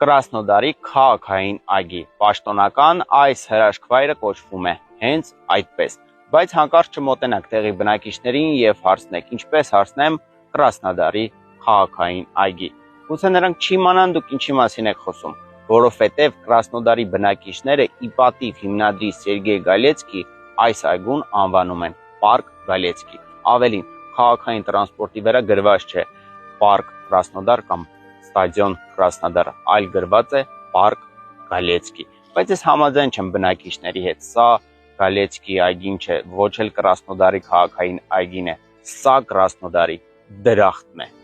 Կրասնոդարի քաղաքային այգի, պաշտոնական այս հրաշքվայրը կոչվում է հենց այդպես, բայց հանկարծ չմոտենաք տեղի բնակիչներին եւ հարցնեք, ինչպես հարցնեմ Կրասնոդարի քաղաքային այգի։ Գուցե նրանք չիմանան դուք ինչի մասին եք խոսում, որովհետեւ Կրասնոդարի բնակիչները ի պատիվ հիմնադրի Սերգեյ Գալեցկի այս այգուն անվանում են Պարկ Գալեցկի։ Ավելին, քաղաքային տրանսպորտի վրա գրված չէ Պարկ Կրասնոդար կամ Ստադիոն Կրասնոդար, այլ գրված է Պարկ Գալեցկի։ Բայց ես համաձայն չեմ բնակիչների հետ, սա Գալեցկի այգին չէ, ոչ էլ Կրասնոդարի քաղաքային այգին է, սա Կրասնոդարի դրախտն է։